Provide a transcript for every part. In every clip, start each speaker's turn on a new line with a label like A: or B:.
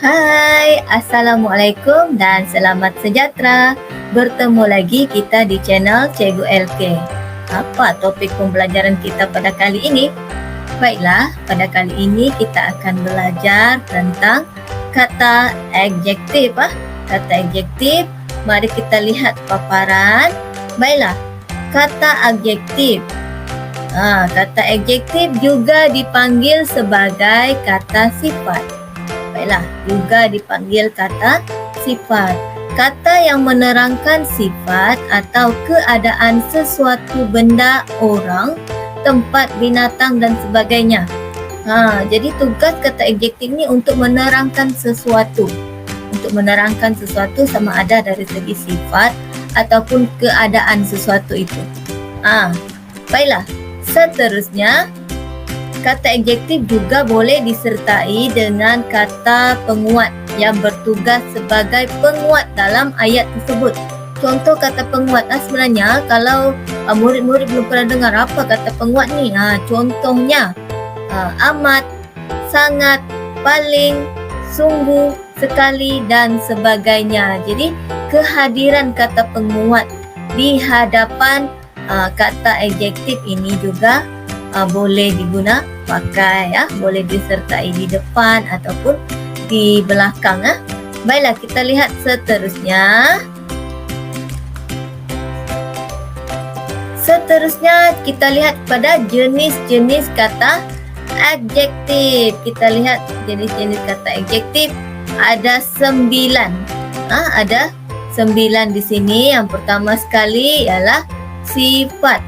A: Hai, Assalamualaikum dan selamat sejahtera. Bertemu lagi kita di channel Cikgu LK. Apa topik pembelajaran kita pada kali ini? Baiklah, pada kali ini kita akan belajar tentang kata adjektif. Kata adjektif, mari kita lihat paparan. Baiklah, kata adjektif. Kata adjektif juga dipanggil sebagai kata sifat. Baiklah, juga dipanggil kata sifat. Kata yang menerangkan sifat atau keadaan sesuatu benda, orang, tempat, binatang dan sebagainya. Jadi tugas kata adjektif ni untuk menerangkan sesuatu. Untuk menerangkan sesuatu sama ada dari segi sifat ataupun keadaan sesuatu itu. Baiklah, seterusnya kata adjektif juga boleh disertai dengan kata penguat yang bertugas sebagai penguat dalam ayat tersebut. Contoh kata penguat, sebenarnya kalau murid-murid belum pernah dengar apa kata penguat ni. Contohnya amat, sangat, paling, sungguh, sekali dan sebagainya. Jadi kehadiran kata penguat di hadapan kata adjektif ini juga boleh diguna pakai, boleh disertai di depan ataupun di belakang. Baiklah, kita lihat seterusnya. Seterusnya kita lihat pada jenis-jenis kata adjektif. Kita lihat jenis-jenis kata adjektif ada 9. Ada 9 di sini. Yang pertama sekali ialah sifat.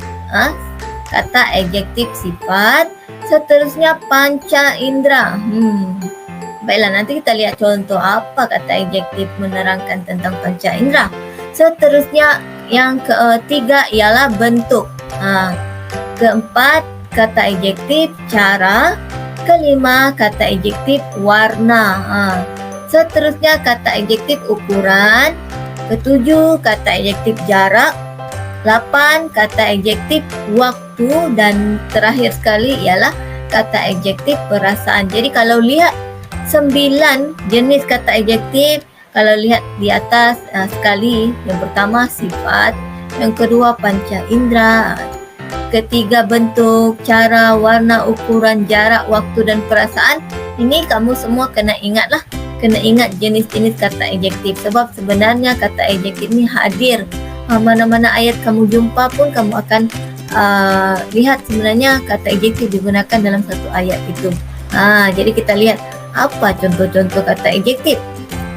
A: Kata adjektif sifat. Seterusnya panca indera. Baiklah, nanti kita lihat contoh apa kata adjektif menerangkan tentang panca indera. Seterusnya yang ketiga ialah bentuk. Keempat kata adjektif cara. Kelima kata adjektif warna. Seterusnya kata adjektif ukuran. Ketujuh kata adjektif jarak. 8 kata adjektif waktu dan terakhir sekali ialah kata adjektif perasaan. Jadi kalau lihat 9 jenis kata adjektif, kalau lihat di atas sekali, yang pertama sifat, yang kedua panca indera, ketiga bentuk, cara, warna, ukuran, jarak, waktu dan perasaan. Ini kamu semua kena ingatlah, kena ingat jenis-jenis kata adjektif sebab sebenarnya kata adjektif ini hadir mana-mana ayat kamu jumpa pun kamu akan lihat sebenarnya kata adjektif digunakan dalam satu ayat itu. Jadi kita lihat apa contoh-contoh kata adjektif.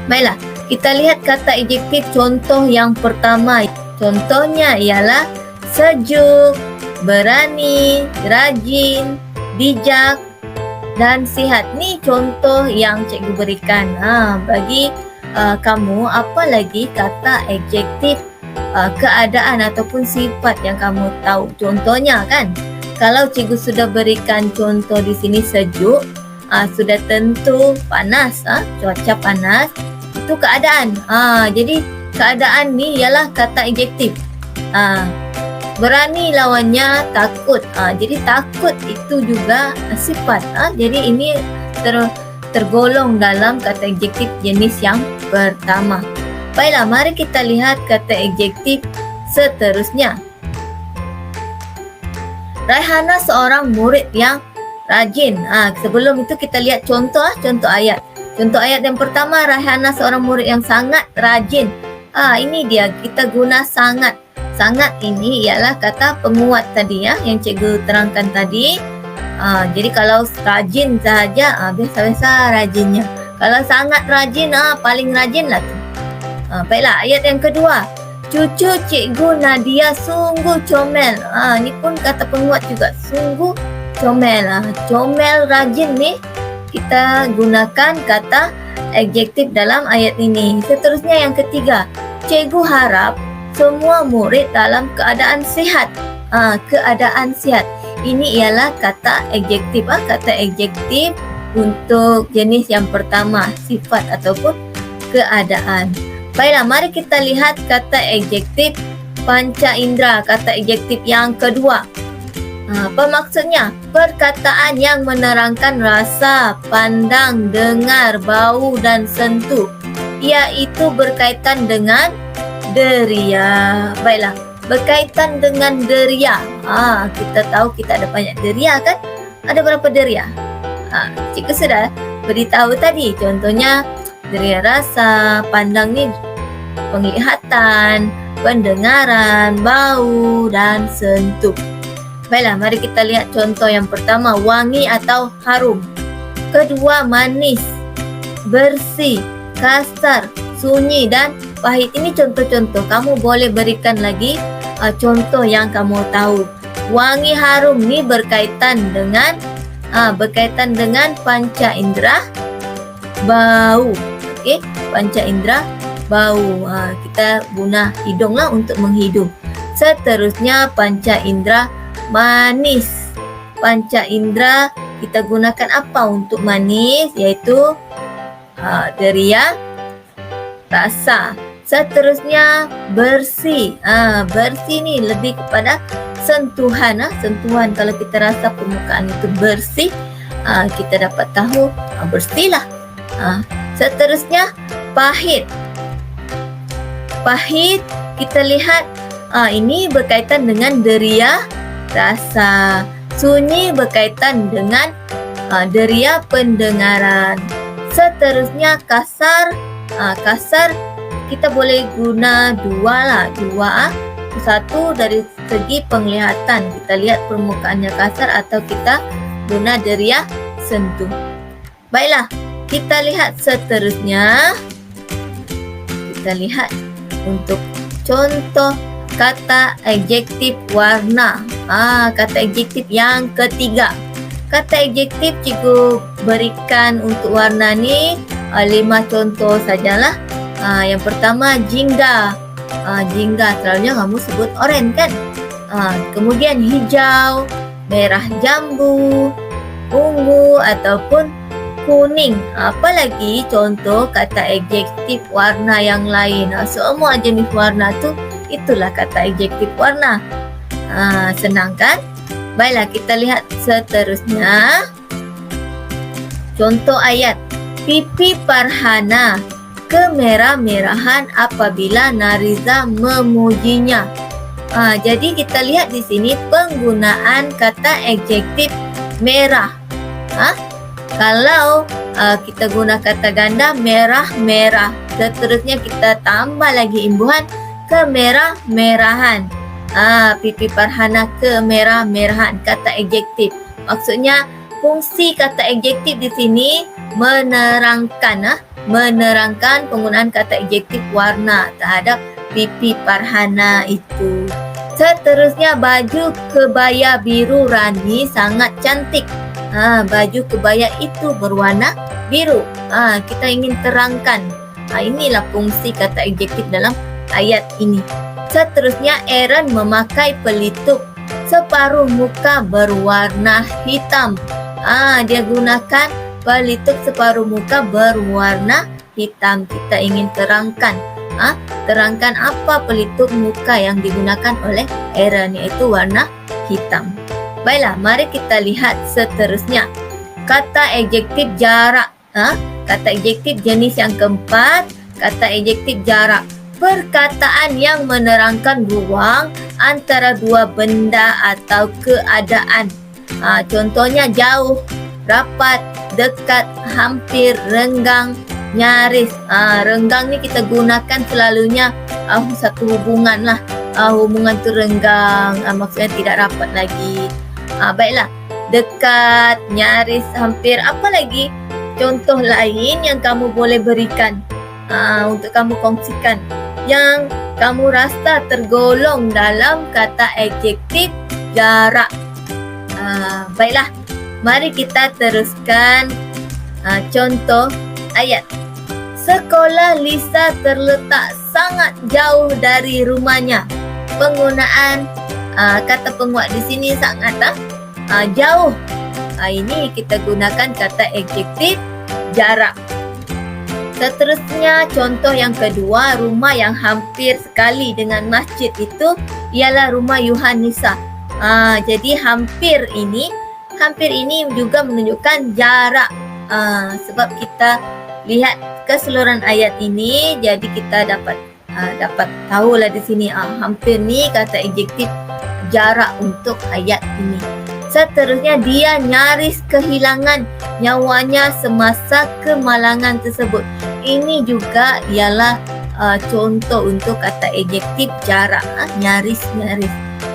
A: Baiklah, kita lihat kata adjektif contoh yang pertama. Contohnya ialah sejuk, berani, rajin, bijak dan sihat. Ni contoh yang cikgu berikan. Bagi kamu, apa lagi kata adjektif keadaan ataupun sifat yang kamu tahu contohnya kan? Kalau cikgu sudah berikan contoh di sini sejuk, sudah tentu panas, cuaca panas, itu keadaan. Jadi keadaan ni ialah kata adjektif. Berani lawannya takut. Jadi takut itu juga sifat. Jadi ini tergolong dalam kata adjektif jenis yang pertama. Baiklah, mari kita lihat kata adjektif seterusnya. Raihana seorang murid yang rajin. Sebelum itu kita lihat contoh ayat. Contoh ayat yang pertama, Raihana seorang murid yang sangat rajin. Ini dia, kita guna sangat. Sangat ini ialah kata penguat tadi yang cikgu terangkan tadi. Jadi kalau rajin sahaja, biasa-biasa rajinnya. Kalau sangat rajin, paling rajin lah tu. Baiklah, ayat yang kedua. Cucu cikgu Nadia sungguh comel. Ni pun kata penguat juga. Sungguh comel. Comel, rajin ni kita gunakan kata adjektif dalam ayat ini. Seterusnya yang ketiga. Cikgu harap semua murid dalam keadaan sihat. Keadaan sihat. Ini ialah kata adjektif. Kata adjektif untuk jenis yang pertama, sifat ataupun keadaan. Baiklah, mari kita lihat kata adjektif panca indera, kata adjektif yang kedua. Apa maksudnya? Perkataan yang menerangkan rasa, pandang, dengar, bau dan sentuh, iaitu berkaitan dengan deria. Baiklah, berkaitan dengan deria. Kita tahu kita ada banyak deria kan? Ada berapa deria? Cikgu sudah beritahu tadi. Contohnya deria rasa, pandang ni penglihatan, pendengaran, bau dan sentuh. Baiklah, mari kita lihat contoh yang pertama, wangi atau harum. Kedua, manis, bersih, kasar, sunyi dan pahit. Ini contoh-contoh. Kamu boleh berikan lagi contoh yang kamu tahu. Wangi harum ni berkaitan dengan panca indera bau. Okey, panca indera bau. Kita guna hidung lah untuk menghidung. Seterusnya panca indera manis. Panca indera kita gunakan apa untuk manis? Iaitu deria rasa. Seterusnya bersih. Bersih ni lebih kepada sentuhan. Sentuhan kalau kita rasa permukaan itu bersih, kita dapat tahu bersihlah. Seterusnya pahit. Pahit kita lihat ini berkaitan dengan deria rasa. Sunyi berkaitan dengan deria pendengaran. Seterusnya kasar. Kasar kita boleh guna dua. Satu dari segi penglihatan, kita lihat permukaannya kasar atau kita guna deria sentuh. Baiklah, kita lihat seterusnya. Kita lihat untuk contoh kata adjektif warna. Kata adjektif yang ketiga. Kata adjektif cikgu berikan untuk warna ni 5 contoh sajalah. Yang pertama jingga. Jingga selalunya kamu sebut oranye kan? Kemudian hijau, merah jambu, ungu ataupun kuning. Apalagi contoh kata adjektif warna yang lain. Semua jenis warna tu itulah kata adjektif warna. Senang kan? Baiklah, kita lihat seterusnya. Contoh ayat. Pipi Farhana kemerah-merahan apabila Nariza memujinya. Jadi kita lihat di sini penggunaan kata adjektif merah. Kalau kita guna kata ganda merah-merah, seterusnya kita tambah lagi imbuhan kemerah-merahan. Pipi Farhana kemerah-merahan, kata adjektif. Maksudnya fungsi kata adjektif di sini menerangkan penggunaan kata adjektif warna terhadap pipi Farhana itu. Seterusnya baju kebaya biru Rani sangat cantik. Baju kebaya itu berwarna biru. Kita ingin terangkan. Inilah fungsi kata adjektif dalam ayat ini. Seterusnya Aaron memakai pelitup separuh muka berwarna hitam. Dia gunakan pelitup separuh muka berwarna hitam. Kita ingin terangkan. Terangkan apa pelitup muka yang digunakan oleh Aaron, iaitu warna hitam. Baiklah, mari kita lihat seterusnya. Kata adjektif jarak. Kata adjektif jenis yang keempat, kata adjektif jarak. Perkataan yang menerangkan ruang antara dua benda atau keadaan. Contohnya jauh, rapat, dekat, hampir, renggang, nyaris. Renggang ni kita gunakan selalunya satu hubungan lah. Hubungan tu renggang, maksudnya tidak rapat lagi. Baiklah, dekat, nyaris, hampir. Apa lagi contoh lain yang kamu boleh berikan untuk kamu kongsikan yang kamu rasa tergolong dalam kata adjektif jarak? Baiklah, mari kita teruskan contoh ayat. Sekolah Lisa terletak sangat jauh dari rumahnya. Penggunaan kata penguat di sini sangat jauh. Ini kita gunakan kata adjektif jarak. Seterusnya contoh yang kedua, rumah yang hampir sekali dengan masjid itu ialah rumah Yohanisa. Jadi hampir ini juga menunjukkan jarak. Sebab kita lihat keseluruhan ayat ini, jadi kita dapat tahulah di sini hampir ni kata adjektif jarak untuk ayat ini. Seterusnya, dia nyaris kehilangan nyawanya semasa kemalangan tersebut. Ini juga ialah contoh untuk kata adjektif jarak. Nyaris,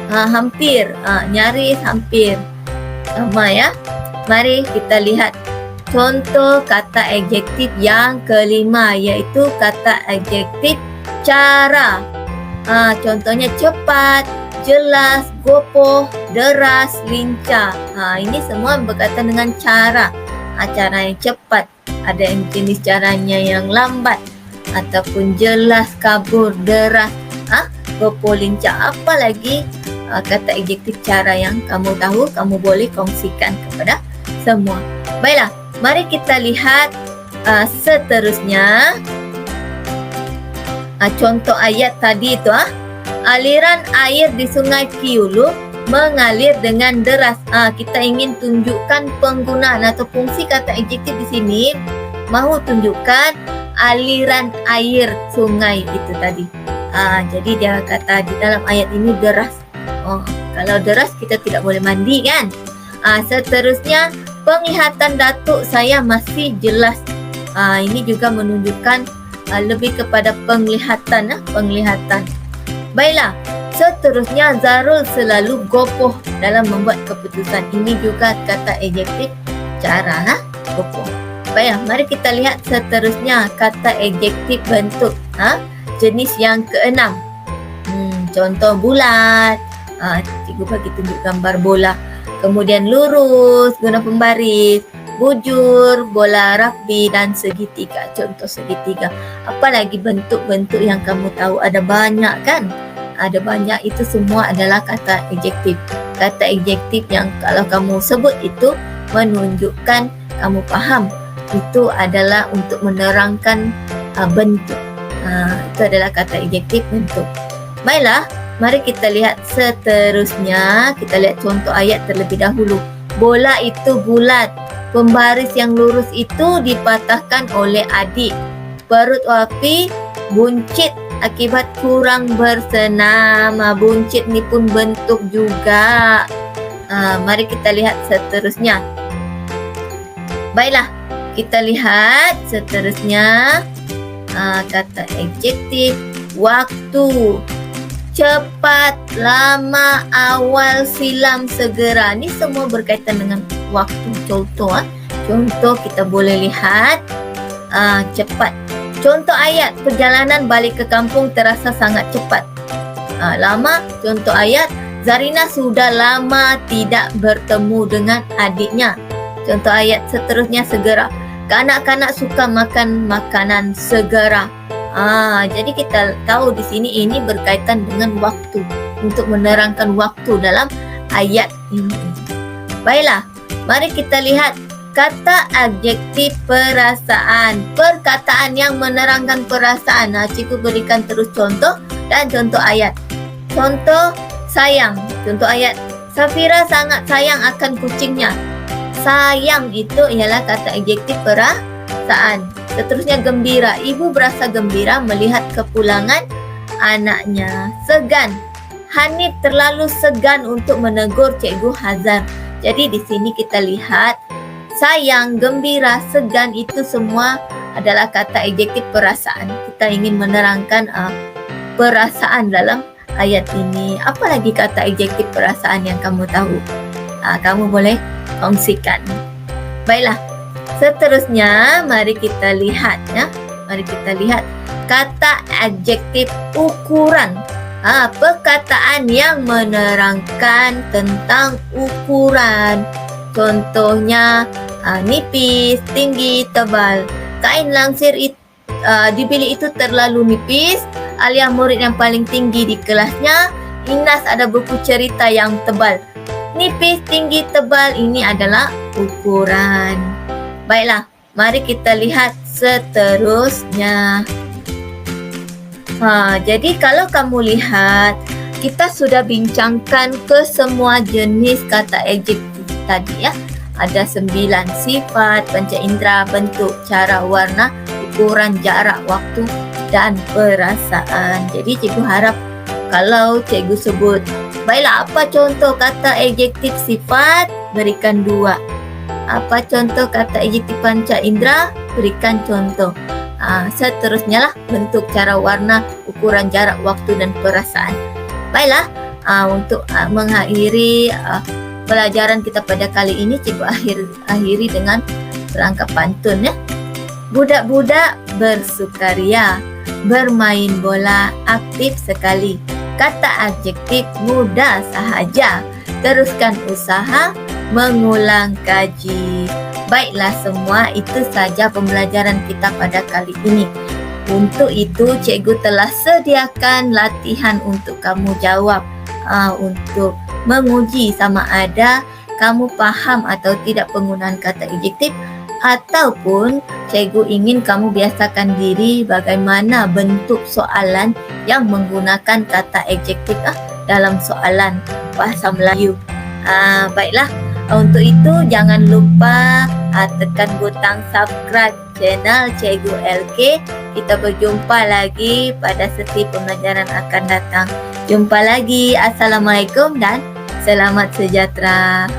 A: hampir, nyaris, hampir. Sama ya. Mari kita lihat contoh kata adjektif yang kelima, iaitu kata adjektif cara. Contohnya cepat, jelas, gopoh, deras, lincah. Ini semua berkaitan dengan cara. Cara yang cepat, ada yang jenis caranya yang lambat, ataupun jelas, kabur, deras, gopoh, lincah. Apa lagi kata adjektif cara yang kamu tahu, kamu boleh kongsikan kepada semua. Baiklah, mari kita lihat seterusnya. Contoh ayat tadi itu, aliran air di Sungai Piulu mengalir dengan deras. Kita ingin tunjukkan penggunaan atau fungsi kata adjektif di sini, mahu tunjukkan aliran air sungai itu tadi. Jadi dia kata di dalam ayat ini deras. Kalau deras kita tidak boleh mandi kan. Seterusnya, penglihatan datuk saya masih jelas. Ini juga menunjukkan lebih kepada penglihatan. Baiklah, seterusnya Zarul selalu gopoh dalam membuat keputusan. Ini juga kata adjektif cara, gopoh. Baiklah, mari kita lihat seterusnya kata adjektif bentuk. Jenis yang keenam. Contoh bulat. Cikgu bagi tunjuk gambar bola. Kemudian lurus, guna pembaris. Bujur, bola rugby dan segitiga. Contoh segitiga. Apalagi bentuk-bentuk yang kamu tahu, ada banyak kan? Ada banyak, itu semua adalah kata adjektif. Kata adjektif yang kalau kamu sebut itu menunjukkan kamu faham. Itu adalah untuk menerangkan bentuk. Itu adalah kata adjektif bentuk. Baiklah, mari kita lihat seterusnya. Kita lihat contoh ayat terlebih dahulu. Bola itu bulat. Pembaris yang lurus itu dipatahkan oleh adik. Perut api buncit akibat kurang bersenam. Buncit ni pun bentuk juga. Mari kita lihat seterusnya. Baiklah, kita lihat seterusnya. Kata adjektif waktu. Cepat, lama, awal, silam, segera. Ni semua berkaitan dengan waktu. Contoh kita boleh lihat cepat. Contoh ayat, perjalanan balik ke kampung terasa sangat cepat. Lama, contoh ayat, Zarina sudah lama tidak bertemu dengan adiknya. Contoh ayat seterusnya segera. Kanak-kanak suka makan makanan segera. Jadi kita tahu di sini ini berkaitan dengan waktu, untuk menerangkan waktu dalam ayat ini. Baiklah, mari kita lihat kata adjektif perasaan. Perkataan yang menerangkan perasaan. Cikgu berikan terus contoh dan contoh ayat. Contoh sayang. Contoh ayat, Safira sangat sayang akan kucingnya. Sayang itu ialah kata adjektif perasaan. Seterusnya gembira. Ibu berasa gembira melihat kepulangan anaknya. Segan. Hanif terlalu segan untuk menegur Cikgu Hazar. Jadi di sini kita lihat sayang, gembira, segan itu semua adalah kata adjektif perasaan. Kita ingin menerangkan perasaan dalam ayat ini. Apa lagi kata adjektif perasaan yang kamu tahu? Kamu boleh kongsikan. Baiklah. Seterusnya, mari kita lihat ya. Mari kita lihat kata adjektif ukuran. Perkataan yang menerangkan tentang ukuran. Contohnya nipis, tinggi, tebal. Kain langsir di bilik itu terlalu nipis. Alia murid yang paling tinggi di kelasnya. Inas ada buku cerita yang tebal. Nipis, tinggi, tebal ini adalah ukuran. Baiklah, mari kita lihat seterusnya. Jadi kalau kamu lihat kita sudah bincangkan ke semua jenis kata adjektif tadi ya. Ada 9 sifat, panca indera, bentuk, cara, warna, ukuran, jarak, waktu dan perasaan. Jadi cikgu harap kalau cikgu sebut, baiklah apa contoh kata adjektif sifat? Berikan 2. Apa contoh kata adjektif panca indera? Berikan contoh. Seterusnya lah, bentuk, cara, warna, ukuran, jarak, waktu dan perasaan. Baiklah, untuk mengakhiri pelajaran kita pada kali ini, cikgu akhiri dengan perangkap pantun ya. Budak-budak bersukaria, bermain bola aktif sekali. Kata adjektif mudah sahaja. Teruskan usaha, mengulang kaji. Baiklah semua, itu saja pembelajaran kita pada kali ini. Untuk itu, cikgu telah sediakan latihan untuk kamu jawab, untuk menguji sama ada kamu faham atau tidak penggunaan kata adjektif, ataupun cikgu ingin kamu biasakan diri bagaimana bentuk soalan yang menggunakan kata adjektif dalam soalan bahasa Melayu. Baiklah, untuk itu jangan lupa tekan butang subscribe channel Cikgu LK. Kita berjumpa lagi pada sesi pembelajaran akan datang. Jumpa lagi. Assalamualaikum dan selamat sejahtera.